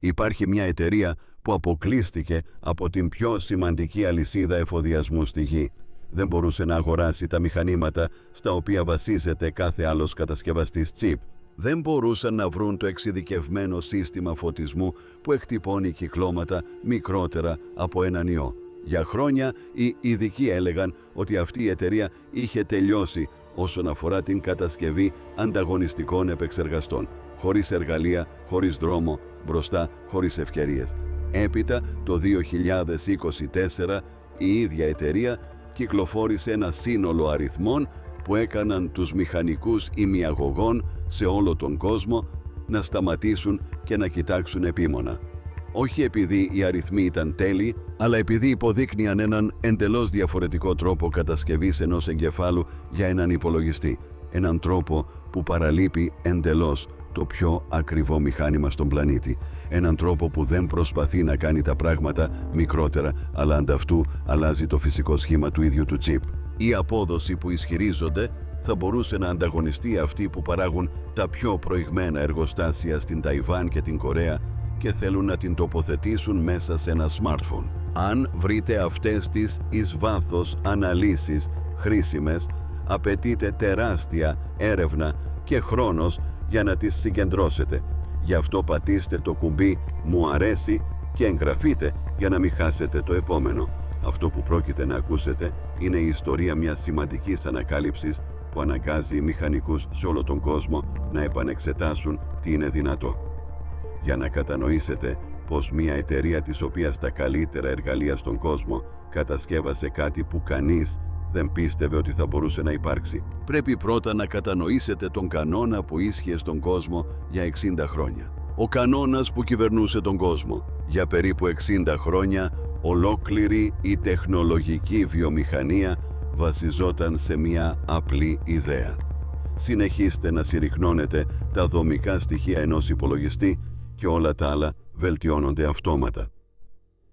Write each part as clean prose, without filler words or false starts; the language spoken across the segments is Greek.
Υπάρχει μια εταιρεία που αποκλείστηκε από την πιο σημαντική αλυσίδα εφοδιασμού στη γη. Δεν μπορούσε να αγοράσει τα μηχανήματα στα οποία βασίζεται κάθε άλλος κατασκευαστής τσιπ. Δεν μπορούσαν να βρουν το εξειδικευμένο σύστημα φωτισμού που εκτυπώνει κυκλώματα μικρότερα από έναν ιό. Για χρόνια οι ειδικοί έλεγαν ότι αυτή η εταιρεία είχε τελειώσει όσον αφορά την κατασκευή ανταγωνιστικών επεξεργαστών. Χωρίς εργαλεία, χωρίς δρόμο, μπροστά χωρίς ευκαιρίες. Έπειτα, το 2024, η ίδια εταιρεία κυκλοφόρησε ένα σύνολο αριθμών που έκαναν τους μηχανικούς ημιαγωγών σε όλο τον κόσμο να σταματήσουν και να κοιτάξουν επίμονα. Όχι επειδή οι αριθμοί ήταν τέλειοι, αλλά επειδή υποδείκνυαν έναν εντελώς διαφορετικό τρόπο κατασκευής ενός εγκεφάλου για έναν υπολογιστή. Έναν τρόπο που παραλείπει εντελώς το πιο ακριβό μηχάνημα στον πλανήτη. Έναν τρόπο που δεν προσπαθεί να κάνει τα πράγματα μικρότερα, αλλά ανταυτού αλλάζει το φυσικό σχήμα του ίδιου του τσιπ. Η απόδοση που ισχυρίζονται θα μπορούσε να ανταγωνιστεί αυτή που παράγουν τα πιο προηγμένα εργοστάσια στην Ταϊβάν και την Κορέα και θέλουν να την τοποθετήσουν μέσα σε ένα smartphone. Αν βρείτε αυτές τις εις βάθος αναλύσεις χρήσιμες, απαιτείται τεράστια έρευνα και χρόνος για να τις συγκεντρώσετε. Γι' αυτό πατήστε το κουμπί «Μου αρέσει» και εγγραφείτε για να μην χάσετε το επόμενο. Αυτό που πρόκειται να ακούσετε είναι η ιστορία μιας σημαντικής ανακάλυψης που αναγκάζει μηχανικούς σε όλο τον κόσμο να επανεξετάσουν τι είναι δυνατό. Για να κατανοήσετε πως μια εταιρεία της οποίας τα καλύτερα εργαλεία στον κόσμο κατασκεύασε κάτι που κανείς δεν πίστευε ότι θα μπορούσε να υπάρξει, πρέπει πρώτα να κατανοήσετε τον κανόνα που ίσχυε στον κόσμο για 60 χρόνια. Ο κανόνας που κυβερνούσε τον κόσμο. Για περίπου 60 χρόνια, ολόκληρη η τεχνολογική βιομηχανία βασιζόταν σε μια απλή ιδέα. Συνεχίστε να συρρυκνώνετε τα δομικά στοιχεία ενός υπολογιστή και όλα τα άλλα βελτιώνονται αυτόματα.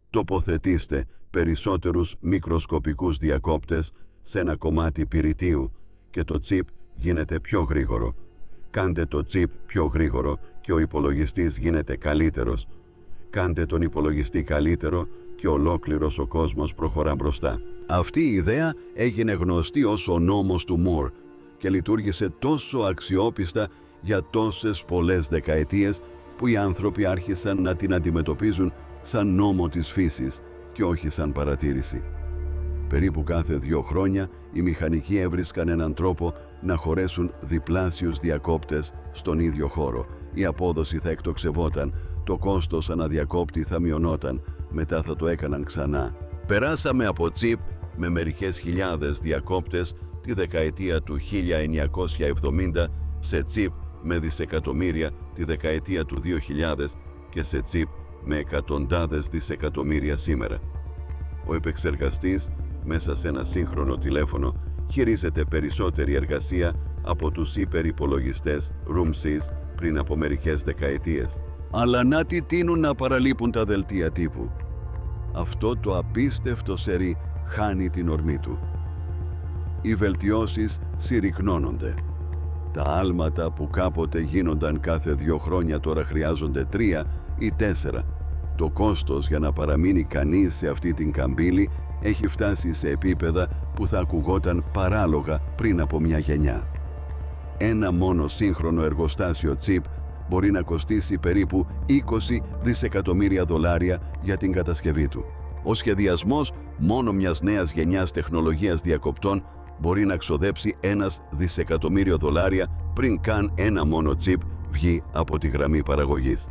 Τοποθετήστε περισσότερους μικροσκοπικούς διακόπτες σε ένα κομμάτι πυρητίου και το τσιπ γίνεται πιο γρήγορο. Κάντε το τσιπ πιο γρήγορο και ο υπολογιστής γίνεται καλύτερος. Κάντε τον υπολογιστή καλύτερο και ολόκληρος ο κόσμος προχωρά μπροστά. Αυτή η ιδέα έγινε γνωστή ως ο νόμος του Μουρ και λειτουργήσε τόσο αξιόπιστα για τόσες πολλές δεκαετίες που οι άνθρωποι άρχισαν να την αντιμετωπίζουν σαν νόμο της φύσης και όχι σαν παρατήρηση. Περίπου κάθε 2 χρόνια οι μηχανικοί έβρισκαν έναν τρόπο να χωρέσουν διπλάσιους διακόπτες στον ίδιο χώρο. Η απόδοση θα εκτοξευόταν, το κόστος αναδιακόπτη θα μειωνόταν, μετά θα το έκαναν ξανά. Περάσαμε από τσιπ με μερικές χιλιάδες διακόπτες τη δεκαετία του 1970 σε τσιπ με δισεκατομμύρια τη δεκαετία του 2000 και σε τσιπ με εκατοντάδες δισεκατομμύρια σήμερα. Ο επεξεργαστής μέσα σε ένα σύγχρονο τηλέφωνο χειρίζεται περισσότερη εργασία από τους υπερυπολογιστές ROMSys πριν από μερικές δεκαετίες. Αλλά να τι τείνουν να παραλείπουν τα δελτία τύπου. Αυτό το απίστευτο σερί χάνει την ορμή του. Οι βελτιώσεις συρρυκνώνονται. Τα άλματα που κάποτε γίνονταν κάθε 2 χρόνια τώρα χρειάζονται 3 ή 4. Το κόστος για να παραμείνει κανείς σε αυτή την καμπύλη έχει φτάσει σε επίπεδα που θα ακουγόταν παράλογα πριν από μια γενιά. Ένα μόνο σύγχρονο εργοστάσιο τσιπ μπορεί να κοστίσει περίπου 20 δισεκατομμύρια δολάρια για την κατασκευή του. Ο σχεδιασμός μόνο μιας νέας γενιάς τεχνολογίας διακοπτών μπορεί να ξοδέψει 1 δισεκατομμύριο δολάρια πριν καν ένα μόνο τσιπ βγει από τη γραμμή παραγωγής.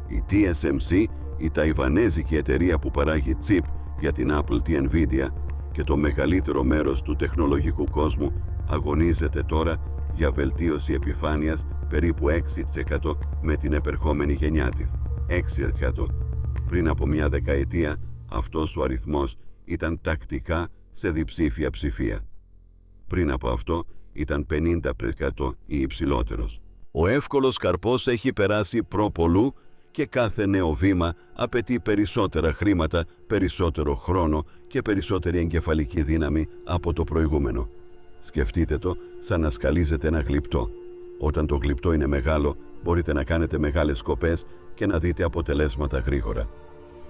Η TSMC, η ταϊβανέζικη εταιρεία που παράγει τσιπ για την Apple, τη Nvidia και το μεγαλύτερο μέρος του τεχνολογικού κόσμου, αγωνίζεται τώρα για βελτίωση επιφάνειας περίπου 6% με την επερχόμενη γενιά της. 6%. Πριν από μια δεκαετία, αυτός ο αριθμός ήταν τακτικά σε διψήφια ψηφία. Πριν από αυτό ήταν 50% ή υψηλότερος. Ο εύκολος καρπός έχει περάσει προπολού και κάθε νέο βήμα απαιτεί περισσότερα χρήματα, περισσότερο χρόνο και περισσότερη εγκεφαλική δύναμη από το προηγούμενο. Σκεφτείτε το σαν να σκαλίζετε ένα γλυπτό. Όταν το γλυπτό είναι μεγάλο, μπορείτε να κάνετε μεγάλες σκοπές και να δείτε αποτελέσματα γρήγορα.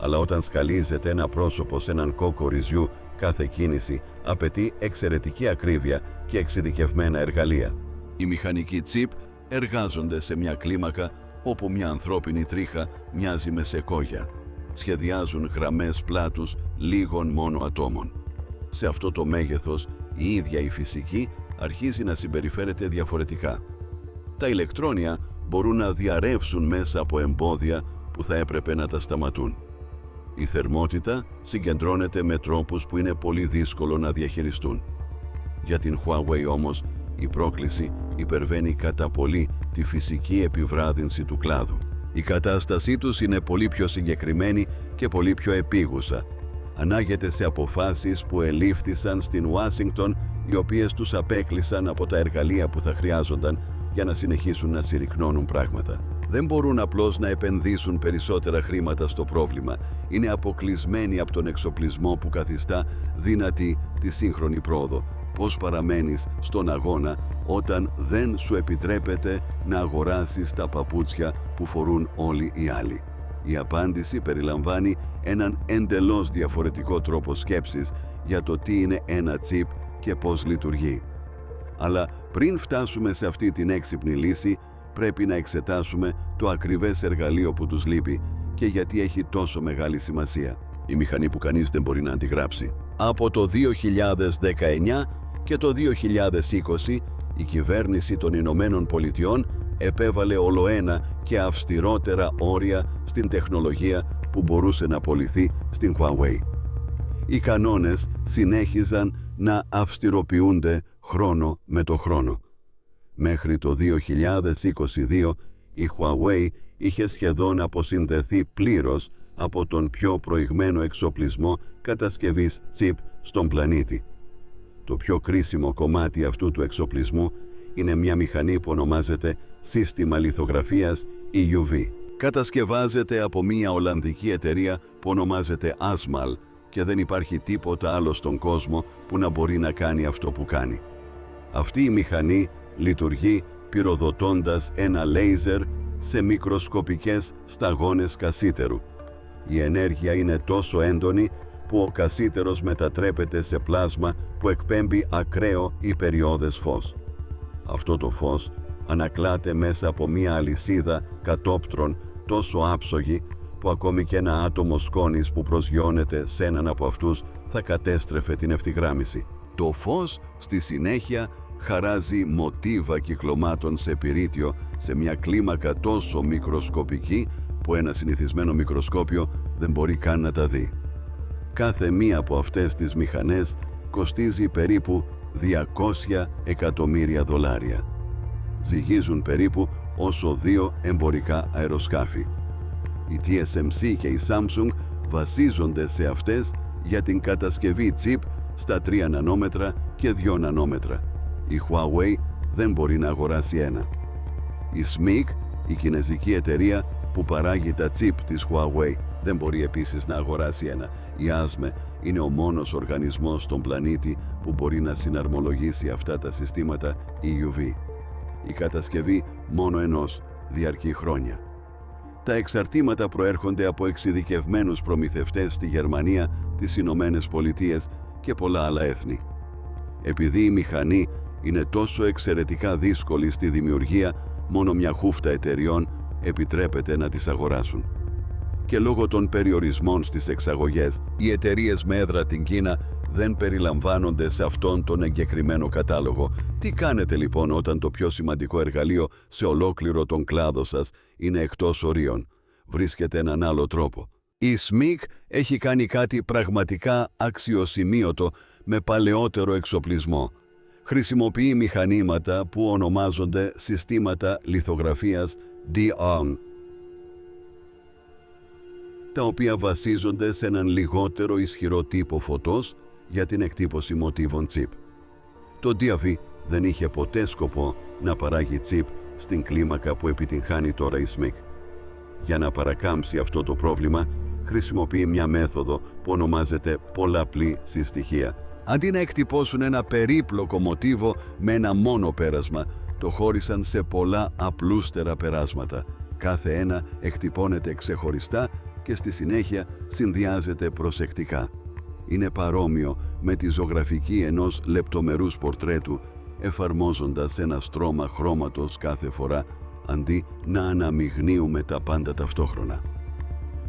Αλλά όταν σκαλίζεται ένα πρόσωπο σε έναν κόκο ρυζιού, κάθε κίνηση απαιτεί εξαιρετική ακρίβεια και εξειδικευμένα εργαλεία. Οι μηχανικοί τσιπ εργάζονται σε μια κλίμακα όπου μια ανθρώπινη τρίχα μοιάζει με σεκόγια. Σχεδιάζουν γραμμές πλάτους λίγων μόνο ατόμων. Σε αυτό το μέγεθος η ίδια η φυσική αρχίζει να συμπεριφέρεται διαφορετικά. Τα ηλεκτρόνια μπορούν να διαρρεύσουν μέσα από εμπόδια που θα έπρεπε να τα σταματούν. Η θερμότητα συγκεντρώνεται με τρόπους που είναι πολύ δύσκολο να διαχειριστούν. Για την Huawei όμως, η πρόκληση υπερβαίνει κατά πολύ τη φυσική επιβράδυνση του κλάδου. Η κατάστασή τους είναι πολύ πιο συγκεκριμένη και πολύ πιο επίγουσα. Ανάγεται σε αποφάσεις που ελήφθησαν στην Ουάσιγκτον, οι οποίες τους απέκλεισαν από τα εργαλεία που θα χρειάζονταν για να συνεχίσουν να συρρυκνώνουν πράγματα. Δεν μπορούν απλώς να επενδύσουν περισσότερα χρήματα στο πρόβλημα. Είναι αποκλεισμένοι από τον εξοπλισμό που καθιστά δυνατή τη σύγχρονη πρόοδο. Πώς παραμένεις στον αγώνα όταν δεν σου επιτρέπεται να αγοράσεις τα παπούτσια που φορούν όλοι οι άλλοι? Η απάντηση περιλαμβάνει έναν εντελώς διαφορετικό τρόπο σκέψης για το τι είναι ένα τσιπ και πώς λειτουργεί. Αλλά πριν φτάσουμε σε αυτή την έξυπνη λύση, πρέπει να εξετάσουμε το ακριβές εργαλείο που τους λείπει και γιατί έχει τόσο μεγάλη σημασία. Η μηχανή που κανείς δεν μπορεί να αντιγράψει. Από το 2019 και το 2020, η κυβέρνηση των Ηνωμένων Πολιτειών επέβαλε ολοένα και αυστηρότερα όρια στην τεχνολογία που μπορούσε να πωληθεί στην Huawei. Οι κανόνες συνέχιζαν να αυστηροποιούνται χρόνο με το χρόνο. Μέχρι το 2022 η Huawei είχε σχεδόν αποσυνδεθεί πλήρως από τον πιο προηγμένο εξοπλισμό κατασκευής τσιπ στον πλανήτη. Το πιο κρίσιμο κομμάτι αυτού του εξοπλισμού είναι μια μηχανή που ονομάζεται σύστημα λιθογραφίας EUV. Κατασκευάζεται από μια Ολλανδική εταιρεία που ονομάζεται ASML και δεν υπάρχει τίποτα άλλο στον κόσμο που να μπορεί να κάνει αυτό που κάνει. Αυτή η μηχανή λειτουργεί πυροδοτώντας ένα λέιζερ σε μικροσκοπικές σταγόνες κασίτερου. Η ενέργεια είναι τόσο έντονη που ο κασίτερος μετατρέπεται σε πλάσμα που εκπέμπει ακραίο υπεριώδες φως. Αυτό το φως ανακλάται μέσα από μία αλυσίδα κατόπτρων τόσο άψογη που ακόμη και ένα άτομο σκόνης που προσγειώνεται σε έναν από αυτούς θα κατέστρεφε την ευθυγράμμιση. Το φως στη συνέχεια χαράζει μοτίβα κυκλωμάτων σε πυρίτιο σε μια κλίμακα τόσο μικροσκοπική που ένα συνηθισμένο μικροσκόπιο δεν μπορεί καν να τα δει. Κάθε μία από αυτές τις μηχανές κοστίζει περίπου $200 εκατομμύρια. Ζυγίζουν περίπου όσο 2 εμπορικά αεροσκάφη. Η TSMC και η Samsung βασίζονται σε αυτές για την κατασκευή τσιπ στα 3 νανόμετρα και 2 νανόμετρα. Η Huawei δεν μπορεί να αγοράσει ένα. Η SMIC, η κινεζική εταιρεία που παράγει τα τσιπ της Huawei, δεν μπορεί επίσης να αγοράσει ένα. Η ASME είναι ο μόνος οργανισμός στον πλανήτη που μπορεί να συναρμολογήσει αυτά τα συστήματα EUV. Η κατασκευή μόνο ενός διαρκεί χρόνια. Τα εξαρτήματα προέρχονται από εξειδικευμένους προμηθευτές στη Γερμανία, τις Ηνωμένες Πολιτείες και πολλά άλλα έθνη. Επειδή η μηχανή είναι τόσο εξαιρετικά δύσκολη στη δημιουργία, μόνο μια χούφτα εταιριών επιτρέπεται να τις αγοράσουν. Και λόγω των περιορισμών στις εξαγωγές, οι εταιρείες με έδρα την Κίνα δεν περιλαμβάνονται σε αυτόν τον εγκεκριμένο κατάλογο. Τι κάνετε λοιπόν όταν το πιο σημαντικό εργαλείο σε ολόκληρο τον κλάδο σας είναι εκτός ορίων? Βρίσκεται έναν άλλο τρόπο. Η SMIC έχει κάνει κάτι πραγματικά αξιοσημείωτο με παλαιότερο εξοπλισμό. Χρησιμοποιεί μηχανήματα που ονομάζονται συστήματα λιθογραφίας DRAM, τα οποία βασίζονται σε έναν λιγότερο ισχυρό τύπο φωτός για την εκτύπωση μοτίβων τσιπ. Το DAV δεν είχε ποτέ σκοπό να παράγει τσιπ στην κλίμακα που επιτυγχάνει τώρα η SMIC. Για να παρακάμψει αυτό το πρόβλημα, χρησιμοποιεί μια μέθοδο που ονομάζεται πολλαπλή συστοιχεία. Αντί να εκτυπώσουν ένα περίπλοκο μοτίβο με ένα μόνο πέρασμα, το χώρισαν σε πολλά απλούστερα περάσματα. κάθε ένα εκτυπώνεται ξεχωριστά και στη συνέχεια συνδυάζεται προσεκτικά. Είναι παρόμοιο με τη ζωγραφική ενός λεπτομερούς πορτρέτου, εφαρμόζοντας ένα στρώμα χρώματος κάθε φορά, αντί να αναμειγνύουμε τα πάντα ταυτόχρονα.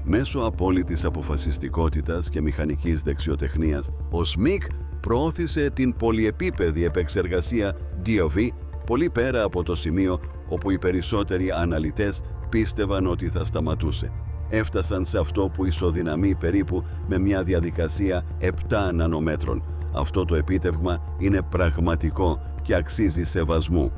Μέσω απόλυτης αποφασιστικότητας και μηχανικής δεξιοτεχνίας, ο Σμικ προώθησε την πολυεπίπεδη επεξεργασία DOV πολύ πέρα από το σημείο όπου οι περισσότεροι αναλυτές πίστευαν ότι θα σταματούσε. Έφτασαν σε αυτό που ισοδυναμεί περίπου με μια διαδικασία 7 νανομέτρων. Αυτό το επίτευγμα είναι πραγματικό και αξίζει σεβασμού.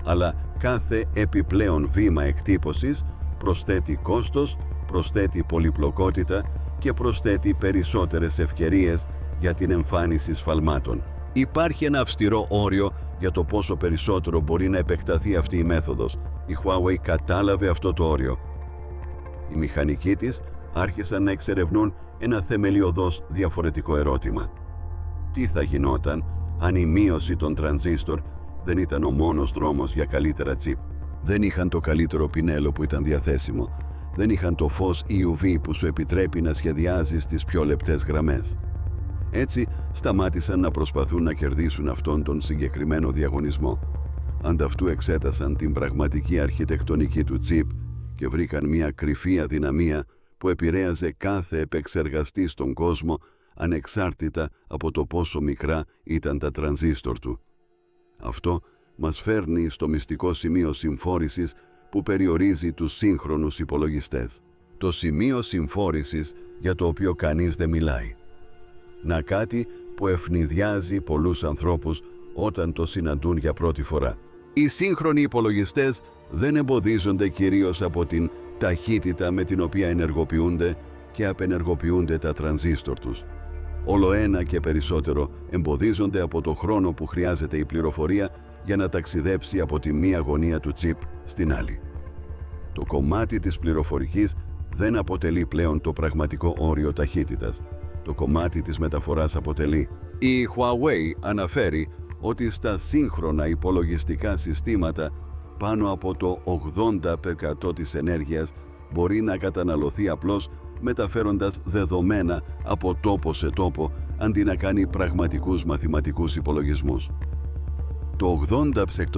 Αλλά κάθε επιπλέον βήμα εκτύπωσης προσθέτει κόστος, προσθέτει πολυπλοκότητα και προσθέτει περισσότερες ευκαιρίες για την εμφάνιση σφαλμάτων. Υπάρχει ένα αυστηρό όριο για το πόσο περισσότερο μπορεί να επεκταθεί αυτή η μέθοδος. Η Huawei κατάλαβε αυτό το όριο. Οι μηχανικοί της άρχισαν να εξερευνούν ένα θεμελιωδώς διαφορετικό ερώτημα. Τι θα γινόταν αν η μείωση των τρανζίστορ δεν ήταν ο μόνος δρόμος για καλύτερα τσιπ? Δεν είχαν το καλύτερο πινέλο που ήταν διαθέσιμο. Δεν είχαν το φως EUV που σου επιτρέπει να σχεδιάζεις τις πιο λεπτές γραμμές. Έτσι, σταμάτησαν να προσπαθούν να κερδίσουν αυτόν τον συγκεκριμένο διαγωνισμό. Ανταυτού εξέτασαν την πραγματική αρχιτεκτονική του τσιπ και βρήκαν μια κρυφή αδυναμία που επηρέαζε κάθε επεξεργαστή στον κόσμο, ανεξάρτητα από το πόσο μικρά ήταν τα τρανζίστορ του. Αυτό μας φέρνει στο μυστικό σημείο συμφόρησης που περιορίζει τους σύγχρονους υπολογιστές. Το σημείο συμφόρησης για το οποίο κανείς δεν μιλάει. Να κάτι που ευνηδιάζει πολλούς ανθρώπους όταν το συναντούν για πρώτη φορά. Οι σύγχρονοι υπολογιστές δεν εμποδίζονται κυρίως από την ταχύτητα με την οποία ενεργοποιούνται και απενεργοποιούνται τα τρανζίστορ τους. Όλο ένα και περισσότερο εμποδίζονται από το χρόνο που χρειάζεται η πληροφορία για να ταξιδέψει από τη μία γωνία του τσιπ στην άλλη. Το κομμάτι της πληροφορικής δεν αποτελεί πλέον το πραγματικό όριο ταχύτητας. Το κομμάτι της μεταφοράς αποτελεί. Η Huawei αναφέρει ότι στα σύγχρονα υπολογιστικά συστήματα πάνω από το 80% της ενέργειας μπορεί να καταναλωθεί απλώς μεταφέροντας δεδομένα από τόπο σε τόπο αντί να κάνει πραγματικούς μαθηματικούς υπολογισμούς. Το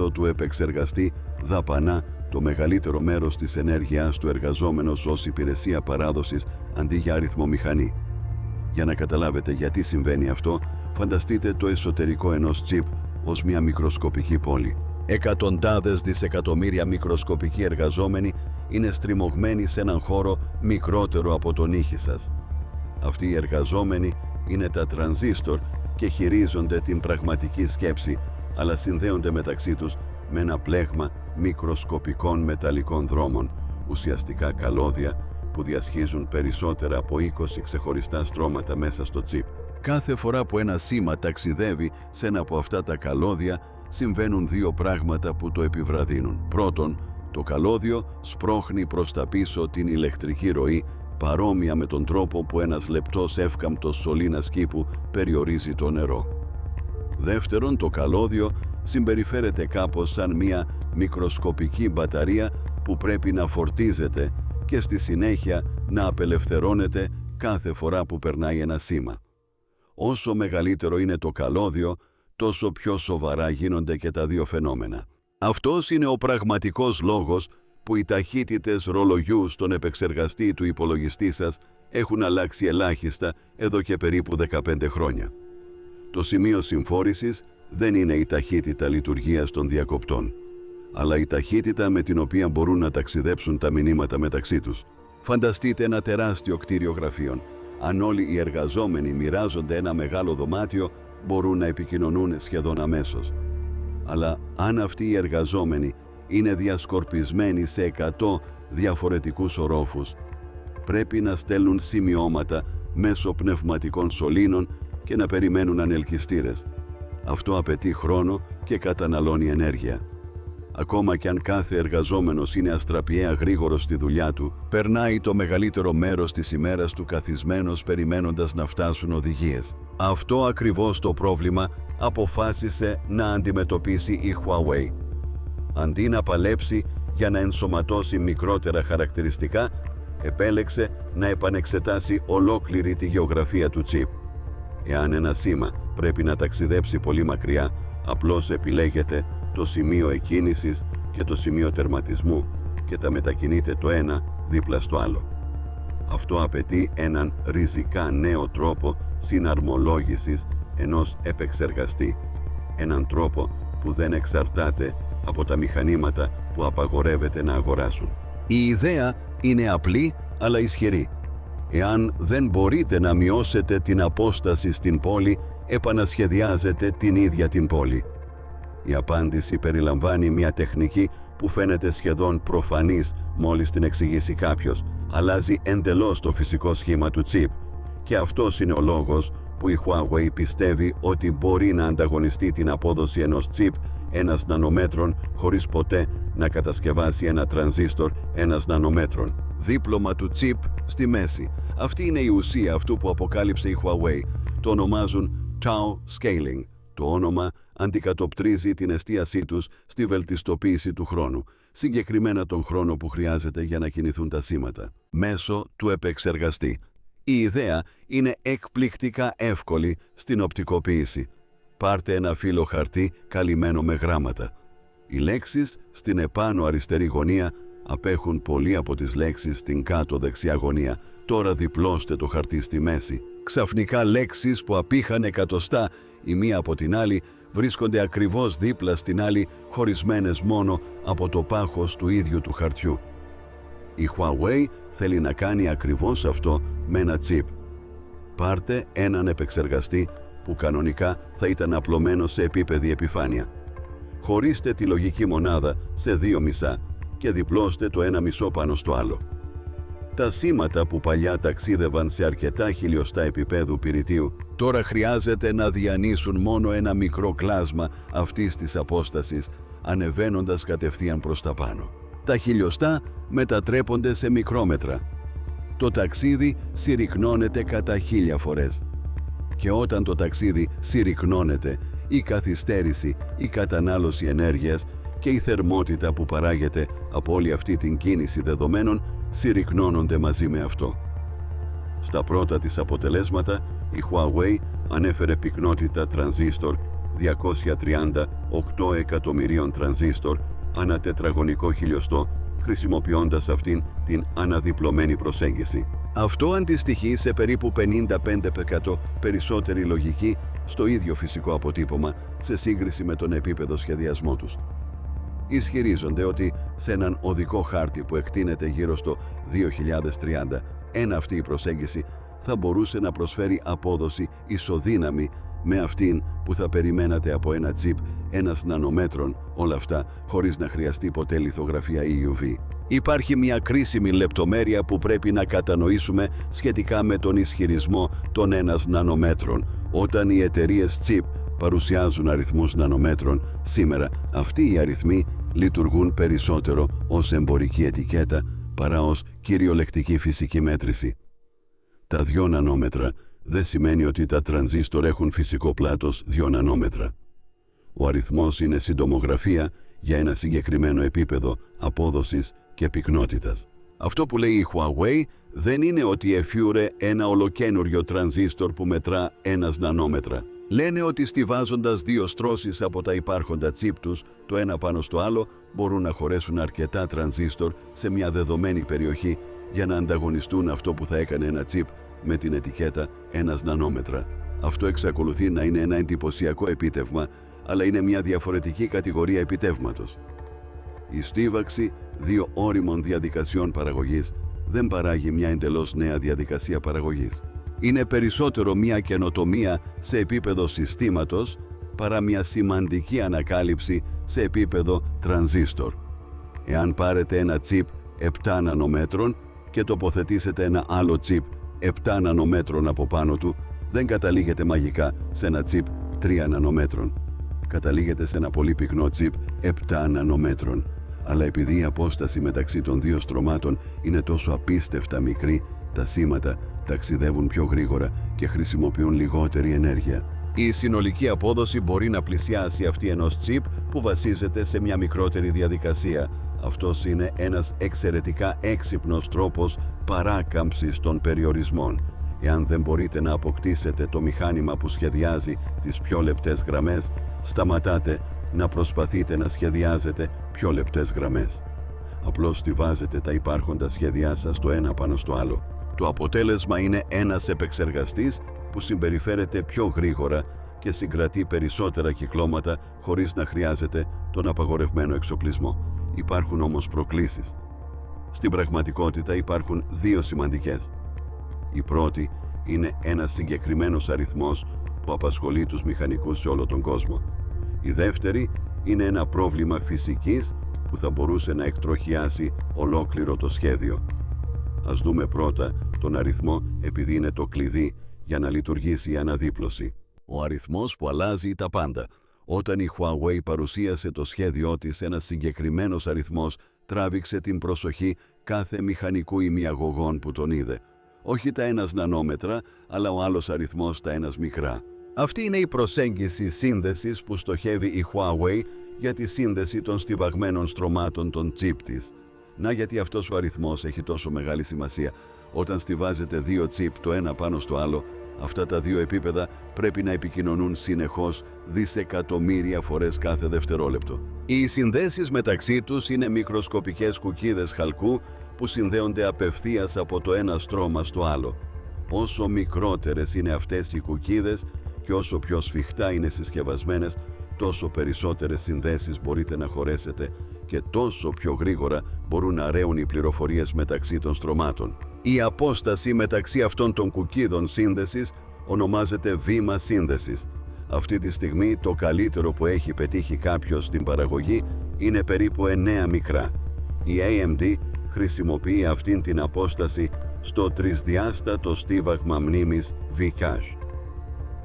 80% του επεξεργαστή δαπανά το μεγαλύτερο μέρος της ενέργειάς του εργαζόμενος ως υπηρεσία παράδοσης αντί για αριθμομηχανή. Για να καταλάβετε γιατί συμβαίνει αυτό, φανταστείτε το εσωτερικό ενός τσιπ ως μια μικροσκοπική πόλη. Εκατοντάδες δισεκατομμύρια μικροσκοπικοί εργαζόμενοι είναι στριμωγμένοι σε έναν χώρο μικρότερο από τον ήχη σας. Αυτοί οι εργαζόμενοι είναι τα τρανζίστορ και χειρίζονται την πραγματική σκέψη, αλλά συνδέονται μεταξύ τους με ένα πλέγμα μικροσκοπικών μεταλλικών δρόμων, ουσιαστικά καλώδια που διασχίζουν περισσότερα από 20 ξεχωριστά στρώματα μέσα στο τσιπ. Κάθε φορά που ένα σήμα ταξιδεύει σε ένα από αυτά τα καλώδια, συμβαίνουν δύο πράγματα που το επιβραδύνουν. Πρώτον, το καλώδιο σπρώχνει προς τα πίσω την ηλεκτρική ροή, παρόμοια με τον τρόπο που ένας λεπτός εύκαμπτος σωλήνας κήπου περιορίζει το νερό. Δεύτερον, το καλώδιο συμπεριφέρεται κάπως σαν μια μικροσκοπική μπαταρία που πρέπει να φορτίζεται και στη συνέχεια να απελευθερώνεται κάθε φορά που περνάει ένα σήμα. Όσο μεγαλύτερο είναι το καλώδιο, τόσο πιο σοβαρά γίνονται και τα δύο φαινόμενα. Αυτός είναι ο πραγματικός λόγος που οι ταχύτητες ρολογιού στον επεξεργαστή του υπολογιστή σας έχουν αλλάξει ελάχιστα εδώ και περίπου 15 χρόνια. Το σημείο συμφόρησης δεν είναι η ταχύτητα λειτουργίας των διακοπτών, αλλά η ταχύτητα με την οποία μπορούν να ταξιδέψουν τα μηνύματα μεταξύ τους. Φανταστείτε ένα τεράστιο κτίριο γραφείων. Αν όλοι οι εργαζόμενοι μοιράζονται ένα μεγάλο δωμάτιο, μπορούν να επικοινωνούν σχεδόν αμέσως. Αλλά αν αυτοί οι εργαζόμενοι είναι διασκορπισμένοι σε 100 διαφορετικούς ορόφους, πρέπει να στέλνουν σημειώματα μέσω πνευματικών σωλήνων και να περιμένουν ανελκυστήρες. Αυτό απαιτεί χρόνο και καταναλώνει ενέργεια. Ακόμα και αν κάθε εργαζόμενος είναι αστραπιαία γρήγορος στη δουλειά του, περνάει το μεγαλύτερο μέρος της ημέρας του καθισμένος περιμένοντας να φτάσουν οδηγίες. Αυτό ακριβώς το πρόβλημα αποφάσισε να αντιμετωπίσει η Huawei. Αντί να παλέψει για να ενσωματώσει μικρότερα χαρακτηριστικά, επέλεξε να επανεξετάσει ολόκληρη τη γεωγραφία του τσιπ. Εάν ένα σήμα πρέπει να ταξιδέψει πολύ μακριά, απλώς επιλέγετε το σημείο εκκίνησης και το σημείο τερματισμού και τα μετακινείτε το ένα δίπλα στο άλλο. Αυτό απαιτεί έναν ριζικά νέο τρόπο συναρμολόγησης ενός επεξεργαστή, έναν τρόπο που δεν εξαρτάται από τα μηχανήματα που απαγορεύεται να αγοράσουν. Η ιδέα είναι απλή αλλά ισχυρή. Εάν δεν μπορείτε να μειώσετε την απόσταση στην πόλη, επανασχεδιάζετε την ίδια την πόλη. Η απάντηση περιλαμβάνει μια τεχνική που φαίνεται σχεδόν προφανής μόλις την εξηγήσει κάποιος. Αλλάζει εντελώς το φυσικό σχήμα του τσιπ και αυτός είναι ο λόγος που η Huawei πιστεύει ότι μπορεί να ανταγωνιστεί την απόδοση ενός τσιπ ένας νανομέτρων χωρίς ποτέ να κατασκευάσει ένα τρανζίστορ ένας νανομέτρων. Δίπλωμα του τσιπ στη μέση. Αυτή είναι η ουσία αυτού που αποκάλυψε η Huawei. Το ονομάζουν Tau Scaling. Το όνομα αντικατοπτρίζει την εστίασή τους στη βελτιστοποίηση του χρόνου, συγκεκριμένα τον χρόνο που χρειάζεται για να κινηθούν τα σήματα, μέσω του επεξεργαστή. Η ιδέα είναι εκπληκτικά εύκολη στην οπτικοποίηση. Πάρτε ένα φύλλο χαρτί καλυμμένο με γράμματα. Οι λέξεις στην επάνω αριστερή γωνία απέχουν πολύ από τις λέξεις στην κάτω δεξιά γωνία. Τώρα διπλώστε το χαρτί στη μέση. Ξαφνικά λέξεις που απήχαν εκατοστά η μία από την άλλη βρίσκονται ακριβώς δίπλα στην άλλη, χωρισμένες μόνο από το πάχος του ίδιου του χαρτιού. Η Huawei θέλει να κάνει ακριβώς αυτό με ένα τσιπ. Πάρτε έναν επεξεργαστή που κανονικά θα ήταν απλωμένο σε επίπεδη επιφάνεια. Χωρίστε τη λογική μονάδα σε δύο μισά και διπλώστε το ένα μισό πάνω στο άλλο. Τα σήματα που παλιά ταξίδευαν σε αρκετά χιλιοστά επίπεδου πυρητίου, τώρα χρειάζεται να διανύσουν μόνο ένα μικρό κλάσμα αυτής της απόστασης, ανεβαίνοντας κατευθείαν προς τα πάνω. Τα χιλιοστά μετατρέπονται σε μικρόμετρα. Το ταξίδι συρρυκνώνεται κατά 1000 φορές. Και όταν το ταξίδι συρρυκνώνεται, η καθυστέρηση, η κατανάλωση ενέργειας και η θερμότητα που παράγεται από όλη αυτή την κίνηση δεδομένων συρρυκνώνονται μαζί με αυτό. Στα πρώτα της αποτελέσματα, η Huawei ανέφερε πυκνότητα τρανζίστορ 238 εκατομμυρίων τρανζίστορ ανά τετραγωνικό χιλιοστό, χρησιμοποιώντας αυτήν την αναδιπλωμένη προσέγγιση. Αυτό αντιστοιχεί σε περίπου 55% περισσότερη λογική στο ίδιο φυσικό αποτύπωμα σε σύγκριση με τον επίπεδο σχεδιασμό τους. Ισχυρίζονται ότι σε έναν οδικό χάρτη που εκτείνεται γύρω στο 2030, αυτή η προσέγγιση θα μπορούσε να προσφέρει απόδοση ισοδύναμη με αυτήν που θα περιμένατε από ένα τσιπ ένας νανομέτρων, όλα αυτά χωρίς να χρειαστεί ποτέ λιθογραφία EUV. Υπάρχει μια κρίσιμη λεπτομέρεια που πρέπει να κατανοήσουμε σχετικά με τον ισχυρισμό των ένας νανομέτρων. Όταν οι εταιρείες τσιπ παρουσιάζουν αριθμούς νανομέτρων, σήμερα αυτοί οι αριθμοί λειτουργούν περισσότερο ως εμπορική ετικέτα παρά ως κυριολεκτική φυσική μέτρηση. Τα 2 νανόμετρα δεν σημαίνει ότι τα τρανζίστορ έχουν φυσικό πλάτος 2 νανόμετρα. Ο αριθμός είναι συντομογραφία για ένα συγκεκριμένο επίπεδο απόδοσης και πυκνότητας. Αυτό που λέει η Huawei δεν είναι ότι εφιούρε ένα ολοκένουργιο τρανζίστορ που μετρά 1 νανόμετρα. Λένε ότι στιβάζοντας 2 στρώσεις από τα υπάρχοντα τσιπ τους, το ένα πάνω στο άλλο, μπορούν να χωρέσουν αρκετά τρανζίστορ σε μια δεδομένη περιοχή για να ανταγωνιστούν αυτό που θα έκανε ένα τσιπ με την ετικέτα 1 νανόμετρα. Αυτό εξακολουθεί να είναι ένα εντυπωσιακό επίτευγμα, αλλά είναι μια διαφορετική κατηγορία επιτεύγματος. Η στίβαξη 2 ώριμων διαδικασιών παραγωγής δεν παράγει μια εντελώς νέα διαδικασία παραγωγής. Είναι περισσότερο μια καινοτομία σε επίπεδο συστήματος παρά μια σημαντική ανακάλυψη σε επίπεδο τρανζίστορ. Εάν πάρετε ένα τσιπ 7 νανομέτρων και τοποθετήσετε ένα άλλο τσιπ 7 νανομέτρων από πάνω του, δεν καταλήγετε μαγικά σε ένα τσιπ 3 νανομέτρων. Καταλήγετε σε ένα πολύ πυκνό τσιπ 7 νανομέτρων. Αλλά επειδή η απόσταση μεταξύ των 2 στρωμάτων είναι τόσο απίστευτα μικρή, τα σήματα ταξιδεύουν πιο γρήγορα και χρησιμοποιούν λιγότερη ενέργεια. Η συνολική απόδοση μπορεί να πλησιάσει αυτή ενός τσιπ που βασίζεται σε μια μικρότερη διαδικασία, Αυτός είναι ένας εξαιρετικά έξυπνος τρόπος παράκαμψης των περιορισμών. Εάν δεν μπορείτε να αποκτήσετε το μηχάνημα που σχεδιάζει τις πιο λεπτές γραμμές, σταματάτε να προσπαθείτε να σχεδιάζετε πιο λεπτές γραμμές. Απλώς στιβάζετε τα υπάρχοντα σχέδιά σας το ένα πάνω στο άλλο. Το αποτέλεσμα είναι ένας επεξεργαστής που συμπεριφέρεται πιο γρήγορα και συγκρατεί περισσότερα κυκλώματα χωρίς να χρειάζεται τον απαγορευμένο εξοπλισμό. Υπάρχουν όμως προκλήσεις. Στην πραγματικότητα υπάρχουν δύο σημαντικές. Η πρώτη είναι ένας συγκεκριμένος αριθμός που απασχολεί τους μηχανικούς σε όλο τον κόσμο. Η δεύτερη είναι ένα πρόβλημα φυσικής που θα μπορούσε να εκτροχιάσει ολόκληρο το σχέδιο. Ας δούμε πρώτα τον αριθμό, επειδή είναι το κλειδί για να λειτουργήσει η αναδίπλωση. Ο αριθμός που αλλάζει τα πάντα. Όταν η Huawei παρουσίασε το σχέδιό της, ένας συγκεκριμένος αριθμός τράβηξε την προσοχή κάθε μηχανικού ημιαγωγών που τον είδε. Όχι τα 1 νανόμετρα, αλλά ο άλλος αριθμός τα 1 μικρά. Αυτή είναι η προσέγγιση σύνδεσης που στοχεύει η Huawei για τη σύνδεση των στιβαγμένων στρωμάτων των chip της. Να γιατί αυτός ο αριθμός έχει τόσο μεγάλη σημασία. Όταν στιβάζετε δύο chip το ένα πάνω στο άλλο, αυτά τα δύο επίπεδα πρέπει να επικοινωνούν συνεχώς δισεκατομμύρια φορές κάθε δευτερόλεπτο. Οι συνδέσεις μεταξύ τους είναι μικροσκοπικές κουκίδες χαλκού που συνδέονται απευθείας από το ένα στρώμα στο άλλο. Όσο μικρότερες είναι αυτές οι κουκίδες και όσο πιο σφιχτά είναι συσκευασμένες, τόσο περισσότερες συνδέσεις μπορείτε να χωρέσετε και τόσο πιο γρήγορα μπορούν να ρέουν οι πληροφορίες μεταξύ των στρωμάτων. Η απόσταση μεταξύ αυτών των κουκίδων σύνδεσης ονομάζεται βήμα σύνδεσης. Αυτή τη στιγμή το καλύτερο που έχει πετύχει κάποιος στην παραγωγή είναι περίπου 9 μικρά. Η AMD χρησιμοποιεί αυτήν την απόσταση στο τρισδιάστατο στίβαγμα μνήμης V-Cache.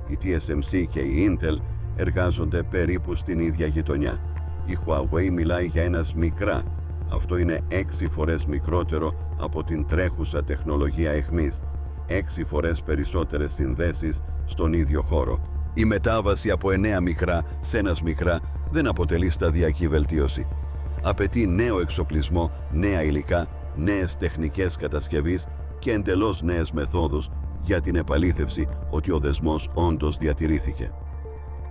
Η TSMC και η Intel εργάζονται περίπου στην ίδια γειτονιά. Η Huawei μιλάει για ένας μικρά. Αυτό είναι 6 φορές μικρότερο από την τρέχουσα τεχνολογία εχμής. 6 φορές περισσότερες συνδέσεις στον ίδιο χώρο. Η μετάβαση από 9 μικρά σε 1 μικρά δεν αποτελεί σταδιακή βελτίωση. Απαιτεί νέο εξοπλισμό, νέα υλικά, νέες τεχνικές κατασκευής και εντελώς νέες μεθόδους για την επαλήθευση ότι ο δεσμός όντως διατηρήθηκε.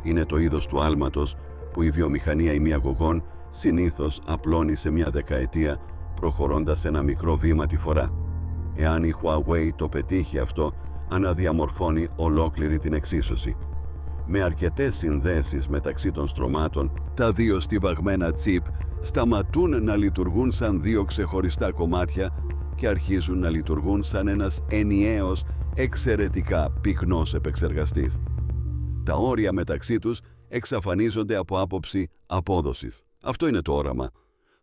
Είναι το είδος του άλματος που η βιομηχανία ημιαγωγών συνήθως απλώνει σε μια δεκαετία, προχωρώντας ένα μικρό βήμα τη φορά. Εάν η Huawei το πετύχει αυτό, αναδιαμορφώνει ολόκληρη την εξίσωση. Με αρκετές συνδέσεις μεταξύ των στρωμάτων, τα δύο στιβαγμένα chip σταματούν να λειτουργούν σαν δύο ξεχωριστά κομμάτια και αρχίζουν να λειτουργούν σαν ένας ενιαίος, εξαιρετικά πυκνός επεξεργαστής. Τα όρια μεταξύ τους εξαφανίζονται από άποψη απόδοσης. Αυτό είναι το όραμα.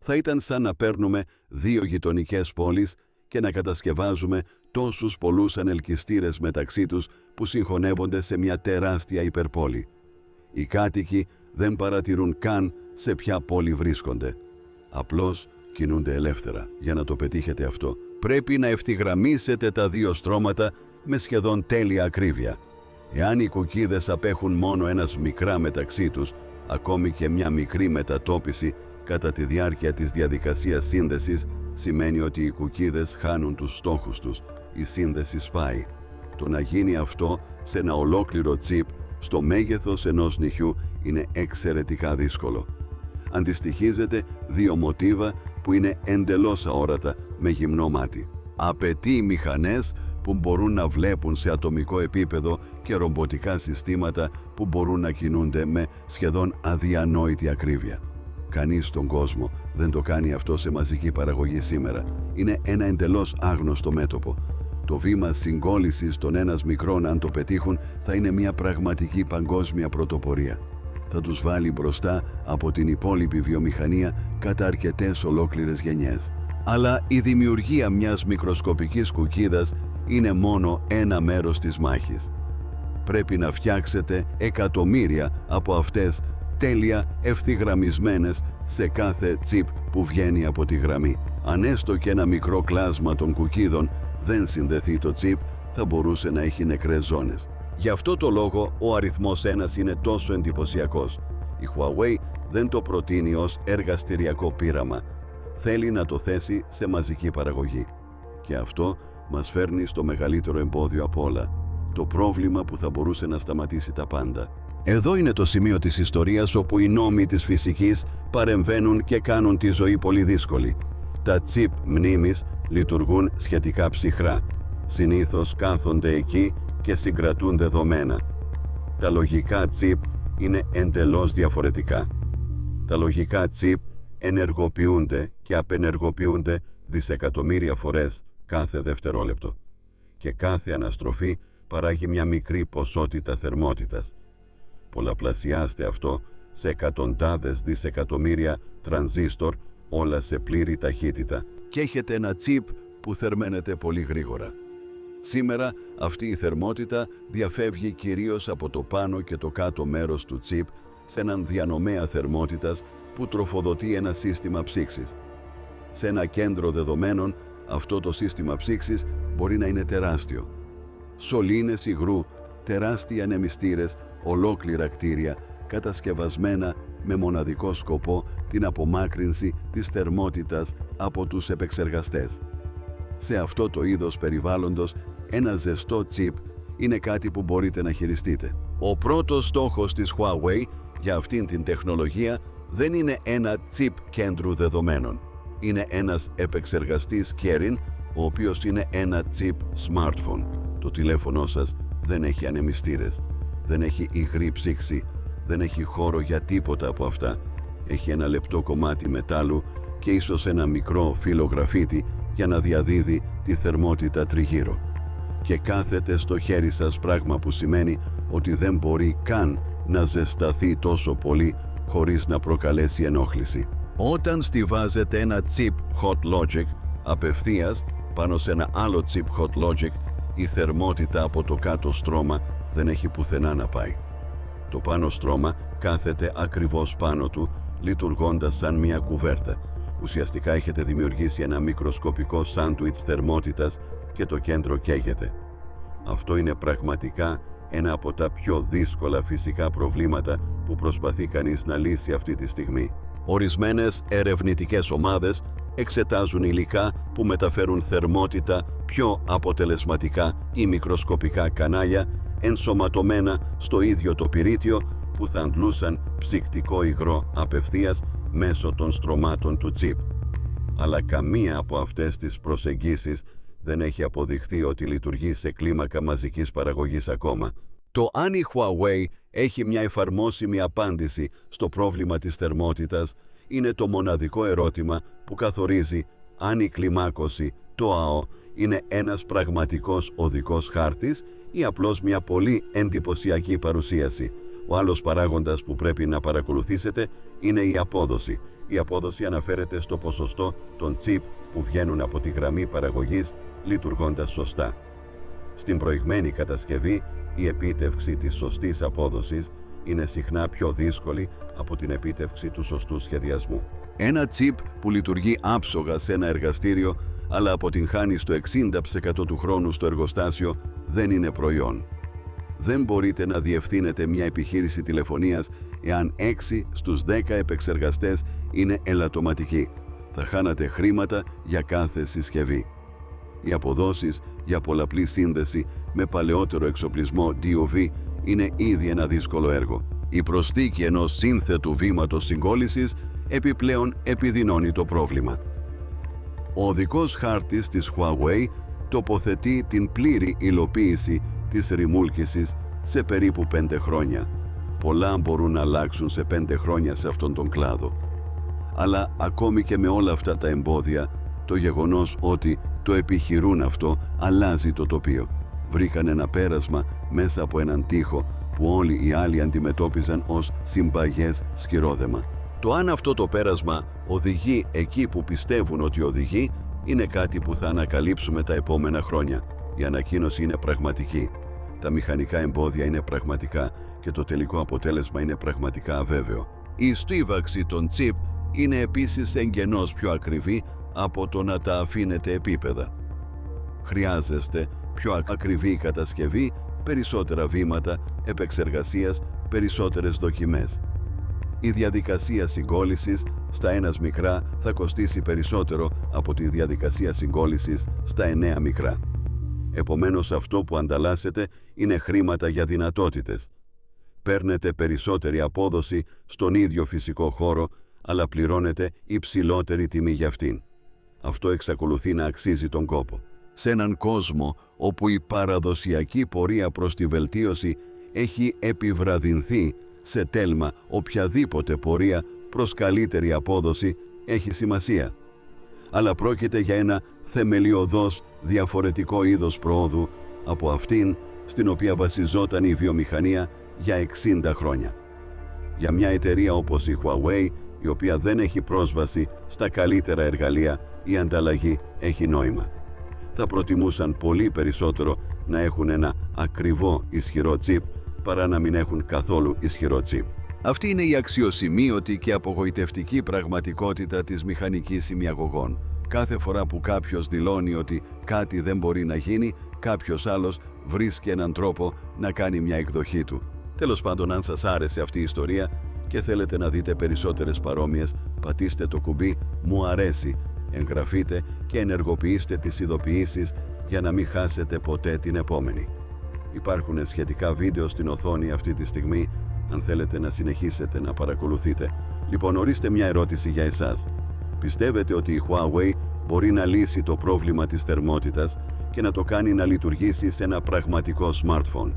Θα ήταν σαν να παίρνουμε δύο γειτονικές πόλεις και να κατασκευάζουμε τόσους πολλούς ανελκυστήρες μεταξύ τους που συγχωνεύονται σε μια τεράστια υπερπόλη. Οι κάτοικοι δεν παρατηρούν καν σε ποια πόλη βρίσκονται. Απλώς κινούνται ελεύθερα. Για να το πετύχετε αυτό, πρέπει να ευθυγραμμίσετε τα δύο στρώματα με σχεδόν τέλεια ακρίβεια. Εάν οι κουκίδες απέχουν μόνο ένας μικρά μεταξύ τους, ακόμη και μια μικρή μετατόπιση κατά τη διάρκεια της διαδικασίας σύνδεσης σημαίνει ότι οι κουκίδες χάνουν τους στόχους τους, η σύνδεση σπάει. Το να γίνει αυτό σε ένα ολόκληρο τσίπ στο μέγεθος ενός νυχιού είναι εξαιρετικά δύσκολο. Αντιστοιχίζεται δύο μοτίβα που είναι εντελώς αόρατα με γυμνό μάτι. Απαιτεί μηχανές που μπορούν να βλέπουν σε ατομικό επίπεδο και ρομποτικά συστήματα που μπορούν να κινούνται με σχεδόν αδιανόητη ακρίβεια. Κανείς στον κόσμο δεν το κάνει αυτό σε μαζική παραγωγή σήμερα. Είναι ένα εντελώς άγνωστο μέτωπο. Το βήμα συγκόλλησης των ένας μικρών, αν το πετύχουν, θα είναι μια πραγματική παγκόσμια πρωτοπορία. Θα τους βάλει μπροστά από την υπόλοιπη βιομηχανία κατά αρκετές ολόκληρες γενιές. Αλλά η δημιουργία μιας μικροσκοπικής κουκίδας είναι μόνο ένα μέρος της μάχης. Πρέπει να φτιάξετε εκατομμύρια από αυτές τέλεια ευθυγραμμισμένες σε κάθε τσίπ που βγαίνει από τη γραμμή. Αν έστω και ένα μικρό κλάσμα των κουκίδων δεν συνδεθεί το τσίπ, θα μπορούσε να έχει νεκρές ζώνες. Γι' αυτό το λόγο ο αριθμός 1 είναι τόσο εντυπωσιακός. Η Huawei δεν το προτείνει ως εργαστηριακό πείραμα. θέλει να το θέσει σε μαζική παραγωγή. Και αυτό μας φέρνει στο μεγαλύτερο εμπόδιο απ' όλα, το πρόβλημα που θα μπορούσε να σταματήσει τα πάντα. Εδώ είναι το σημείο της ιστορίας όπου οι νόμοι της φυσικής παρεμβαίνουν και κάνουν τη ζωή πολύ δύσκολη. Τα τσιπ μνήμης λειτουργούν σχετικά ψυχρά. Συνήθως κάθονται εκεί και συγκρατούν δεδομένα. Τα λογικά τσιπ είναι εντελώς διαφορετικά. Τα λογικά τσιπ ενεργοποιούνται και απενεργοποιούνται δισεκατομμύρια φορές κάθε δευτερόλεπτο. Και κάθε αναστροφή παράγει μια μικρή ποσότητα θερμότητας. Πολλαπλασιάστε αυτό σε εκατοντάδες δισεκατομμύρια τρανζίστορ, όλα σε πλήρη ταχύτητα, και έχετε ένα τσιπ που θερμαίνεται πολύ γρήγορα. Σήμερα αυτή η θερμότητα διαφεύγει κυρίως από το πάνω και το κάτω μέρος του τσιπ σε έναν διανομέα θερμότητας που τροφοδοτεί ένα σύστημα ψήξης. Σε ένα κέντρο δεδομένων αυτό το σύστημα ψήξης μπορεί να είναι τεράστιο. Σωλήνες υγρού, τεράστια ανεμιστήρες, ολόκληρα κτίρια κατασκευασμένα με μοναδικό σκοπό την απομάκρυνση της θερμότητας από τους επεξεργαστές. Σε αυτό το είδος περιβάλλοντος, ένα ζεστό τσιπ είναι κάτι που μπορείτε να χειριστείτε. Ο πρώτος στόχος της Huawei για αυτήν την τεχνολογία δεν είναι ένα τσιπ κέντρου δεδομένων. Είναι ένας επεξεργαστής Kirin, ο οποίος είναι ένα τσιπ smartphone. Το τηλέφωνό σας δεν έχει ανεμιστήρες, δεν έχει υγρή ψήξη, δεν έχει χώρο για τίποτα από αυτά. Έχει ένα λεπτό κομμάτι μετάλλου και ίσως ένα μικρό φύλλο γραφίτι για να διαδίδει τη θερμότητα τριγύρω. Και κάθεται στο χέρι σας, πράγμα που σημαίνει ότι δεν μπορεί καν να ζεσταθεί τόσο πολύ χωρίς να προκαλέσει ενόχληση. Όταν στιβάζετε ένα chip Hot Logic απευθείας πάνω σε ένα άλλο chip Hot Logic, η θερμότητα από το κάτω στρώμα δεν έχει πουθενά να πάει. Το πάνω στρώμα κάθεται ακριβώς πάνω του, λειτουργώντας σαν μια κουβέρτα. Ουσιαστικά έχετε δημιουργήσει ένα μικροσκοπικό σάντουιτς θερμότητας και το κέντρο καίγεται. Αυτό είναι πραγματικά ένα από τα πιο δύσκολα φυσικά προβλήματα που προσπαθεί κανείς να λύσει αυτή τη στιγμή. Ορισμένες ερευνητικές ομάδες εξετάζουν υλικά που μεταφέρουν θερμότητα πιο αποτελεσματικά ή μικροσκοπικά κανάλια ενσωματωμένα στο ίδιο το πυρίτιο που θα αντλούσαν ψυκτικό υγρό απευθείας μέσω των στρωμάτων του τσιπ. Αλλά καμία από αυτές τις προσεγγίσεις δεν έχει αποδειχθεί ότι λειτουργεί σε κλίμακα μαζικής παραγωγής ακόμα. Το αν η Huawei έχει μια εφαρμόσιμη απάντηση στο πρόβλημα της θερμότητας είναι το μοναδικό ερώτημα που καθορίζει αν η κλιμάκωση, το ΑΟ, είναι ένας πραγματικός οδικός χάρτης ή απλώς μια πολύ εντυπωσιακή παρουσίαση. Ο άλλος παράγοντας που πρέπει να παρακολουθήσετε είναι η απόδοση. Η απόδοση αναφέρεται στο ποσοστό των τσιπ που βγαίνουν από τη γραμμή παραγωγής λειτουργώντας σωστά. Στην προηγμένη κατασκευή, η επίτευξη της σωστής απόδοσης είναι συχνά πιο δύσκολη από την επίτευξη του σωστού σχεδιασμού. Ένα τσιπ που λειτουργεί άψογα σε ένα εργαστήριο, αλλά αποτυγχάνει στο 60% του χρόνου στο εργοστάσιο, δεν είναι προϊόν. Δεν μπορείτε να διευθύνετε μια επιχείρηση τηλεφωνίας εάν 6 στους 10 επεξεργαστές είναι ελαττωματικοί. Θα χάνατε χρήματα για κάθε συσκευή. Οι αποδόσεις για πολλαπλή σύνδεση με παλαιότερο εξοπλισμό DOV είναι ήδη ένα δύσκολο έργο. Η προσθήκη ενός σύνθετου βήματος συγκόλλησης επιπλέον επιδεινώνει το πρόβλημα. Ο οδικός χάρτης της Huawei τοποθετεί την πλήρη υλοποίηση της ρημούλκησης σε περίπου 5 χρόνια. Πολλά μπορούν να αλλάξουν σε 5 χρόνια σε αυτόν τον κλάδο. Αλλά ακόμη και με όλα αυτά τα εμπόδια, το γεγονός ότι το επιχειρούν αυτό αλλάζει το τοπίο. Βρήκαν ένα πέρασμα μέσα από έναν τοίχο που όλοι οι άλλοι αντιμετώπιζαν ως συμπαγές σκυρόδεμα. Το αν αυτό το πέρασμα οδηγεί εκεί που πιστεύουν ότι οδηγεί είναι κάτι που θα ανακαλύψουμε τα επόμενα χρόνια. Η ανακοίνωση είναι πραγματική. Τα μηχανικά εμπόδια είναι πραγματικά και το τελικό αποτέλεσμα είναι πραγματικά αβέβαιο. Η στίβαξη των τσιπ είναι επίσης εγγενώς πιο ακριβή από το να τα αφήνετε επίπεδα. Χρειάζεστε πιο ακριβή κατασκευή, περισσότερα βήματα επεξεργασίας, περισσότερες δοκιμές. Η διαδικασία συγκόλλησης στα 1 μικρά θα κοστίσει περισσότερο από τη διαδικασία συγκόλλησης στα 9 μικρά. Επομένως, αυτό που ανταλλάσσετε είναι χρήματα για δυνατότητες. Παίρνετε περισσότερη απόδοση στον ίδιο φυσικό χώρο, αλλά πληρώνετε υψηλότερη τιμή για αυτήν. Αυτό εξακολουθεί να αξίζει τον κόπο. Σε έναν κόσμο όπου η παραδοσιακή πορεία προς τη βελτίωση έχει επιβραδυνθεί, σε τέλμα οποιαδήποτε πορεία προς καλύτερη απόδοση έχει σημασία. Αλλά πρόκειται για ένα θεμελιωδώς διαφορετικό είδος προόδου από αυτήν στην οποία βασιζόταν η βιομηχανία για 60 χρόνια. Για μια εταιρεία όπως η Huawei, η οποία δεν έχει πρόσβαση στα καλύτερα εργαλεία, η ανταλλαγή έχει νόημα. Θα προτιμούσαν πολύ περισσότερο να έχουν ένα ακριβό ισχυρό τσιπ παρά να μην έχουν καθόλου ισχυρό τσιπ. Αυτή είναι η αξιοσημείωτη και απογοητευτική πραγματικότητα της μηχανικής ημιαγωγών. Κάθε φορά που κάποιος δηλώνει ότι κάτι δεν μπορεί να γίνει, κάποιος άλλος βρίσκει έναν τρόπο να κάνει μια εκδοχή του. Τέλος πάντων, αν σας άρεσε αυτή η ιστορία και θέλετε να δείτε περισσότερες παρόμοιες, πατήστε το κουμπί «Μου αρέσει», εγγραφείτε και ενεργοποιήστε τις ειδοποιήσεις για να μην χάσετε ποτέ την επόμενη. Υπάρχουν σχετικά βίντεο στην οθόνη αυτή τη στιγμή, αν θέλετε να συνεχίσετε να παρακολουθείτε. Λοιπόν, ορίστε μια ερώτηση για εσάς. Πιστεύετε ότι η Huawei μπορεί να λύσει το πρόβλημα της θερμότητας και να το κάνει να λειτουργήσει σε ένα πραγματικό smartphone?